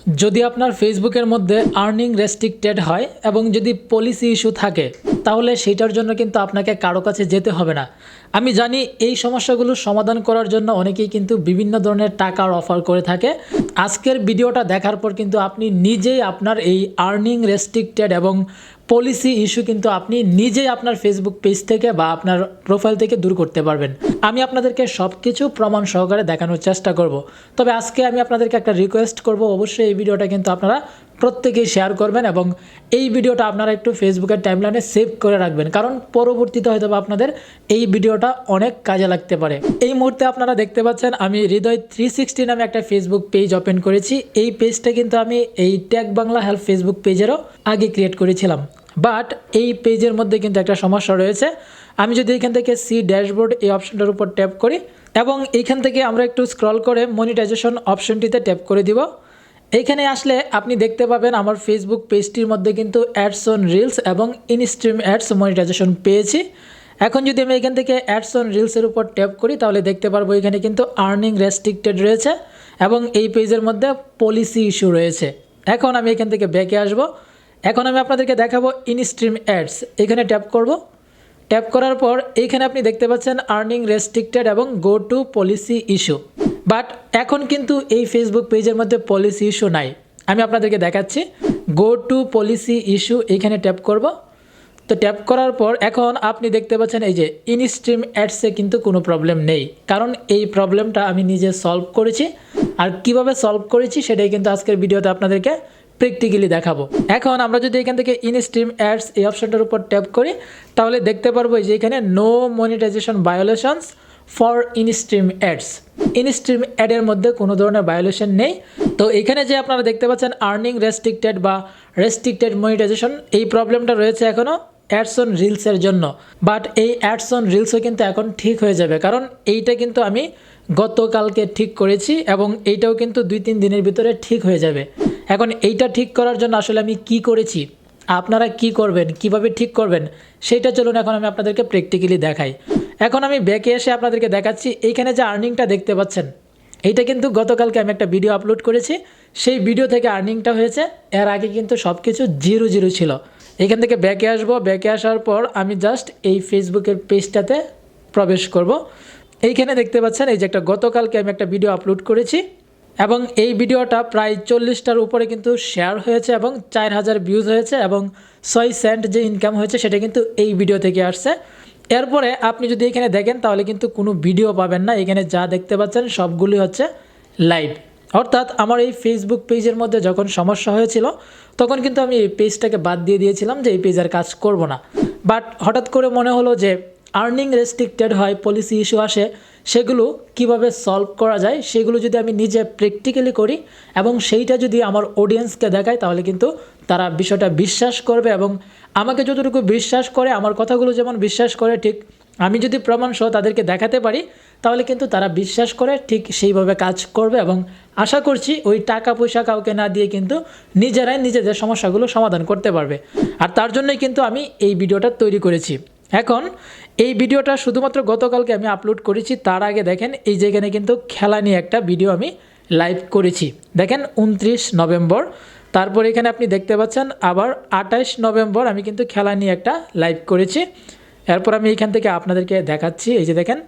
যদি আপনার ফেসবুকের মধ্যে আর্নিং রেস্ট্রিক্টেড হয় এবং যদি পলিসি ইস্যু থাকে তাহলে সেটার জন্য কিন্তু আপনাকে কারো কাছে যেতে হবে না। আমি জানি এই সমস্যাগুলো সমাধান করার জন্য অনেকেই কিন্তু বিভিন্ন ধরনের টাকার অফার করে থাকে। আজকের ভিডিওটা দেখার পর কিন্তু আপনি নিজেই আপনার এই আর্নিং রেস্ট্রিক্টেড এবং পলিসি ইস্যু কিন্তু আপনি নিজেই আপনার ফেসবুক পেজ থেকে বা আপনার প্রোফাইল থেকে দূর করতে পারবেন। আমি আপনাদেরকে সব কিছু প্রমাণ সহকারে দেখানোর চেষ্টা করব। তবে আজকে আমি আপনাদেরকে একটা রিকোয়েস্ট করব, অবশ্যই এই ভিডিওটা কিন্তু আপনারা প্রত্যেকেই শেয়ার করবেন এবং এই ভিডিওটা আপনারা একটু ফেসবুকের টাইমলাইনে সেভ করে রাখবেন, কারণ পরবর্তীতে হয়তো আপনাদের এই ভিডিওটা অনেক কাজে লাগতে পারে। এই মুহূর্তে আপনারা দেখতে পাচ্ছেন আমি হৃদয় 360 নামে একটা ফেসবুক পেজ ওপেন করেছি। এই পেজটা কিন্তু আমি এই টেক বাংলা হেল্প ফেসবুক পেজেরও আগে ক্রিয়েট করেছিলাম, বাট এই পেজের মধ্যে কিন্তু একটা সমস্যা রয়েছে। আমি যদি এখান থেকে সি ড্যাশবোর্ড এই অপশনটার উপর ট্যাপ করি এবং এইখান থেকে আমরা একটু স্ক্রল করে মনিটাইজেশন অপশনটিতে ট্যাপ করে দিব, এইখানে আসলে আপনি দেখতে পাবেন আমার ফেসবুক পেজটির মধ্যে কিন্তু অ্যাডস অন রিলস এবং ইনস্ট্রিম অ্যাডস মনিটাইজেশন পেয়েছি। এখন যদি আমি এখান থেকে অ্যাডস অন রিলসের উপর ট্যাপ করি তাহলে দেখতে পারবো এখানে কিন্তু আর্নিং রেস্ট্রিক্টেড রয়েছে এবং এই পেজের মধ্যে পলিসি ইস্যু রয়েছে। এখন আমি এখান থেকে ব্যাকে আসব। এখন আমি আপনাদেরকে দেখাবো ইনস্ট্রিম অ্যাডস, এখানে ট্যাপ করব। ট্যাপ করার পর এইখানে আপনি দেখতে পাচ্ছেন আর্নিং রেস্ট্রিক্টেড এবং go to policy issue, but এখন কিন্তু এই ফেসবুক পেজের মধ্যে পলিসি ইস্যু নাই। আমি আপনাদেরকে দেখাচ্ছি, গো টু পলিসি ইস্যু এইখানে ট্যাপ করব। তো ট্যাপ করার পর এখন আপনি দেখতে পাচ্ছেন এই যে ইনস্ট্রিম অ্যাডসে কিন্তু কোনো প্রবলেম নেই, কারণ এই প্রবলেমটা আমি নিজে সলভ করেছি। আর কিভাবে সলভ করেছি সেটাই কিন্তু আজকের ভিডিওতে আপনাদেরকে প্র্যাকটিক্যালি দেখাবো। এখন আমরা যদি এখান থেকে ইনস্ট্রিম অ্যাডস এই অপশনটার উপর ট্যাপ করি তাহলে দেখতে পারবো যে এখানে no monetization violations for instream ads. Instream অ্যাডের মধ্যে কোনো ধরনের ভায়োলেশন নেই। তো এখানে যে আপনারা দেখতে পাচ্ছেন আর্নিং রেস্ট্রিক্টেড বা রেস্ট্রিক্টেড মনিটাইজেশন, এই প্রবলেমটা রয়েছে এখনও অ্যাডস অন রিলসের জন্য, বাট এই অ্যাডস অন রিলসও কিন্তু এখন ঠিক হয়ে যাবে, কারণ এইটা কিন্তু আমি গতকালকে ঠিক করেছি এবং এইটাও কিন্তু 2-3 দিনের ভিতরে ঠিক হয়ে যাবে। এখন এইটা ঠিক করার জন্য আসলে আমি কি করেছি, আপনারা কি করবেন, কিভাবে ঠিক করবেন সেইটা চলুন এখন আমি আপনাদেরকে প্র্যাকটিক্যালি দেখাই। এখন আমি ব্যাকে এসে আপনাদেরকে দেখাচ্ছি, এইখানে যে আর্নিংটা দেখতে পাচ্ছেন এইটা কিন্তু গতকালকে আমি একটা ভিডিও আপলোড করেছি, সেই ভিডিও থেকে আর্নিংটা হয়েছে। এর আগে কিন্তু সব কিছু 0 ছিল। এখান থেকে ব্যাকে আসবো, ব্যাকে আসার পর আমি জাস্ট এই ফেসবুকের পেজটাতে প্রবেশ করব। এইখানে দেখতে পাচ্ছেন এই যে একটা গতকালকে আমি একটা ভিডিও আপলোড করেছি এবং এই ভিডিওটা প্রায় 40টার উপরে কিন্তু শেয়ার হয়েছে এবং 4000 ভিউজ হয়েছে এবং 6 সেন্ট যে ইনকাম হয়েছে সেটা কিন্তু এই ভিডিও থেকে আসছে। এরপরে আপনি যদি এখানে দেখেন তাহলে কিন্তু কোনো ভিডিও পাবেন না, এখানে যা দেখতে পাচ্ছেন সবগুলি হচ্ছে লাইভ। অর্থাৎ আমার এই ফেসবুক পেজের মধ্যে যখন সমস্যা হয়েছিল তখন কিন্তু আমি এই পেজটাকে বাদ দিয়ে দিয়েছিলাম যে এই পেজ আর কাজ করব না, বাট হঠাৎ করে মনে হলো যে আর্নিং রেস্ট্রিক্টেড হয়, পলিসি ইস্যু আসে, সেগুলো কিভাবে সলভ করা যায় সেগুলো যদি আমি নিজে প্র্যাকটিক্যালি করি এবং সেইটা যদি আমার অডিয়েন্সকে দেখাই তাহলে কিন্তু তারা বিষয়টা বিশ্বাস করবে এবং আমাকে যতটুকু বিশ্বাস করে, আমার কথাগুলো যেমন বিশ্বাস করে, ঠিক আমি যদি প্রমাণসহ তাদেরকে দেখাতে পারি তাহলে কিন্তু তারা বিশ্বাস করে ঠিক সেইভাবে কাজ করবে এবং আশা করছি ওই টাকা পয়সা কাউকে না দিয়ে কিন্তু নিজেরাই নিজেদের সমস্যাগুলো সমাধান করতে পারবে। আর তার জন্যই কিন্তু আমি এই ভিডিওটা তৈরি করেছি। এখন এই ভিডিওটা শুধুমাত্র গতকালকে আমি আপলোড করেছি, তার আগে দেখেন এই যেখানে কিন্তু খেলা নিয়ে একটা ভিডিও আমি লাইভ করেছি, দেখেন 29 নভেম্বর। তারপর এখানে আপনি দেখতে পাচ্ছেন আবার 28 নভেম্বর আমি কিন্তু খেলা নিয়ে একটা লাইভ করেছি। এরপর আমি এখান থেকে আপনাদেরকে দেখাচ্ছি, এই যে দেখেন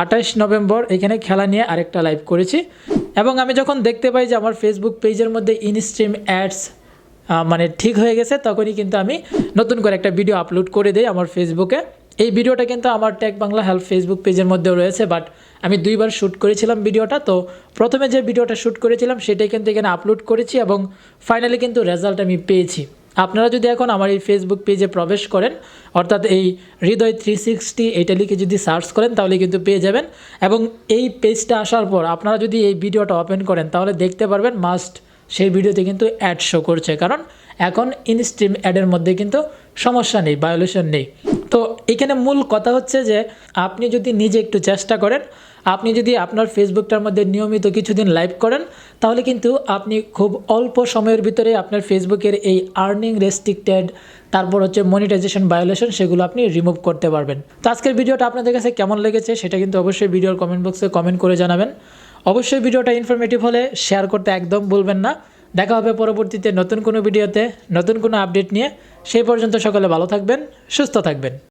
28 নভেম্বর এখানে খেলা নিয়ে আরেকটা লাইভ করেছি। এবং আমি যখন দেখতে পাই যে আমার ফেসবুক পেজের মধ্যে ইনস্ট্রিম অ্যাডস মানে ঠিক হয়ে গেছে তখনই কিন্তু আমি নতুন করে একটা ভিডিও আপলোড করে দিই আমার ফেসবুকে। এই ভিডিওটা কিন্তু আমার টেক বাংলা হেল্প ফেসবুক পেজের মধ্যেও রয়েছে, বাট আমি 2বার শ্যুট করেছিলাম ভিডিওটা। তো প্রথমে যে ভিডিওটা শ্যুট করেছিলাম সেটাই কিন্তু এখানে আপলোড করেছি এবং ফাইনালি কিন্তু রেজাল্ট আমি পেয়েছি। আপনারা যদি এখন আমার এই ফেসবুক পেজে প্রবেশ করেন, অর্থাৎ এই হৃদয় 360 এটা লিখে যদি সার্চ করেন তাহলে কিন্তু পেয়ে যাবেন। এবং এই পেজটা আসার পর আপনারা যদি এই ভিডিওটা ওপেন করেন তাহলে দেখতে পারবেন মাস্ট সেই ভিডিওতে কিন্তু অ্যাড শো করছে, কারণ এখন ইনস্ট্রিম অ্যাডের মধ্যে কিন্তু সমস্যা নেই, ভায়োলেশন নেই। তো এখানে মূল কথা হচ্ছে যে আপনি যদি নিজে একটু চেষ্টা করেন, আপনি যদি আপনার ফেসবুকটার মধ্যে নিয়মিত কিছুদিন লাইভ করেন তাহলে কিন্তু আপনি খুব অল্প সময়ের ভিতরে আপনার ফেসবুকের এই আর্নিং রেস্ট্রিক্টেড, তারপর হচ্ছে মনিটাইজেশন ভায়োলেশন, সেগুলো আপনি রিমুভ করতে পারবেন। তো আজকের ভিডিওটা আপনাদের কাছে কেমন লেগেছে সেটা কিন্তু অবশ্যই ভিডিওর কমেন্ট বক্সে কমেন্ট করে জানাবেন। অবশ্যই ভিডিওটা ইনফরমেটিভ হলে শেয়ার করতে একদম ভুলবেন না। দেখা হবে পরবর্তীতে নতুন কোনো ভিডিওতে, নতুন কোনো আপডেট নিয়ে। সেই পর্যন্ত সকলে ভালো থাকবেন, সুস্থ থাকবেন।